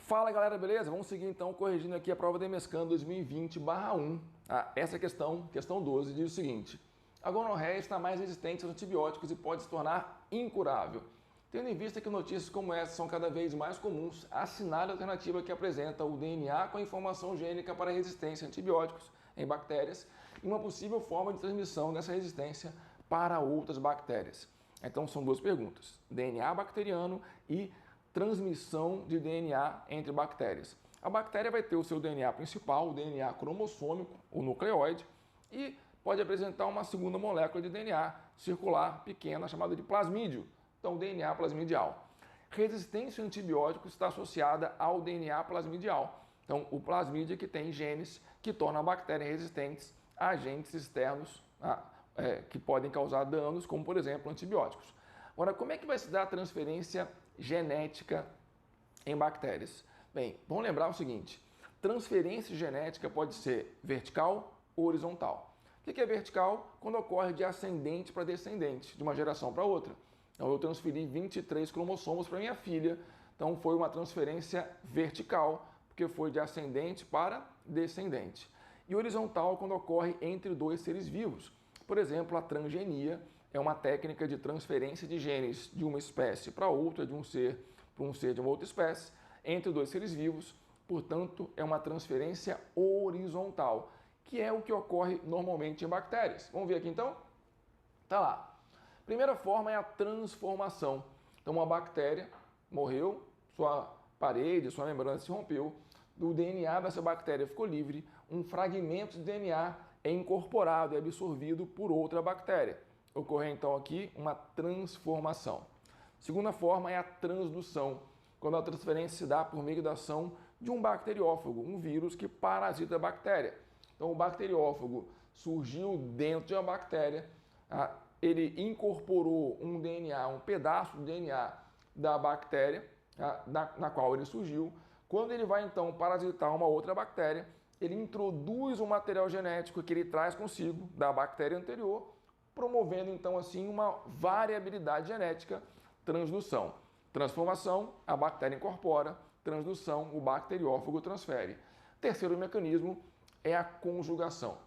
Fala galera, beleza? Vamos seguir então corrigindo aqui a prova da EMESCAN 2020/1. Essa questão 12, diz o seguinte: a gonorreia está mais resistente aos antibióticos e pode se tornar incurável. Tendo em vista que notícias como essa são cada vez mais comuns, assinale a alternativa que apresenta o DNA com a informação gênica para resistência a antibióticos em bactérias e uma possível forma de transmissão dessa resistência para outras bactérias. Então são duas perguntas: DNA bacteriano e transmissão de DNA entre bactérias. A bactéria vai ter o seu DNA principal, o DNA cromossômico, o nucleóide, e pode apresentar uma segunda molécula de DNA circular pequena chamada de plasmídio, então DNA plasmidial. Resistência a antibióticos está associada ao DNA plasmidial. Então o plasmídio é que tem genes que tornam a bactéria resistentes a agentes externos que podem causar danos, como por exemplo antibióticos. Agora, como é que vai se dar a transferência genética em bactérias? Bem, vamos lembrar o seguinte: transferência genética pode ser vertical ou horizontal. O que é vertical? Quando ocorre de ascendente para descendente, de uma geração para outra. Então, eu transferi 23 cromossomos para minha filha, então foi uma transferência vertical, porque foi de ascendente para descendente. E horizontal quando ocorre entre dois seres vivos. Por exemplo, a transgenia é uma técnica de transferência de genes de uma espécie para outra, de um ser para um ser de uma outra espécie, entre dois seres vivos. Portanto, é uma transferência horizontal, que é o que ocorre normalmente em bactérias. Vamos ver aqui então? Tá lá. Primeira forma é a transformação. Então, uma bactéria morreu, sua parede, sua membrana se rompeu, do DNA dessa bactéria ficou livre, um fragmento de DNA é incorporado e absorvido por outra bactéria. Ocorre então aqui uma transformação. Segunda forma é a transdução, quando a transferência se dá por meio da ação de um bacteriófago, um vírus que parasita a bactéria. Então o bacteriófago surgiu dentro de uma bactéria, ele incorporou um DNA, um pedaço do DNA da bactéria na qual ele surgiu. Quando ele vai então parasitar uma outra bactéria, ele introduz um material genético que ele traz consigo da bactéria anterior, promovendo então assim uma variabilidade genética. Transdução. Transformação, a bactéria incorpora. Transdução, o bacteriófago transfere. Terceiro mecanismo é a conjugação.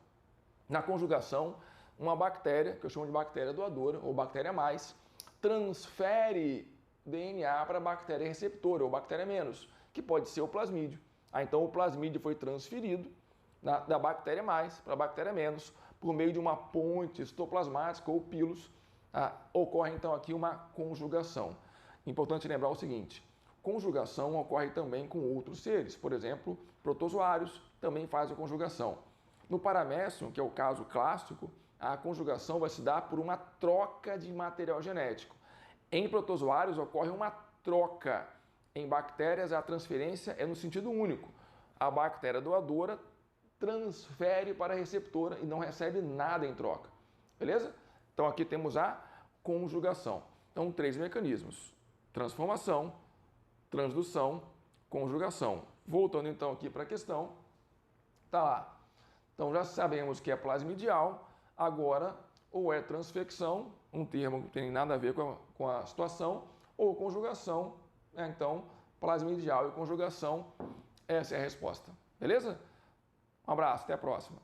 Na conjugação, uma bactéria, que eu chamo de bactéria doadora ou bactéria mais, transfere DNA para a bactéria receptora ou bactéria menos, que pode ser o plasmídio. Então o plasmídio foi transferido da bactéria mais para a bactéria menos por meio de uma ponte citoplasmática ou pilos. Ocorre então aqui uma conjugação. Importante lembrar o seguinte: conjugação ocorre também com outros seres, por exemplo, protozoários também fazem a conjugação. No paramécium, que é o caso clássico, a conjugação vai se dar por uma troca de material genético. Em protozoários ocorre uma troca. Em bactérias a transferência é no sentido único. A bactéria doadora transfere para a receptora e não recebe nada em troca. Beleza? Então aqui temos a conjugação. Então, três mecanismos: transformação, transdução, conjugação. Voltando então aqui para a questão, tá lá. Então já sabemos que é plasmidial, agora ou é transfecção, um termo que não tem nada a ver com a situação, ou conjugação, então plasmidial e conjugação, essa é a resposta. Beleza? Um abraço, até a próxima.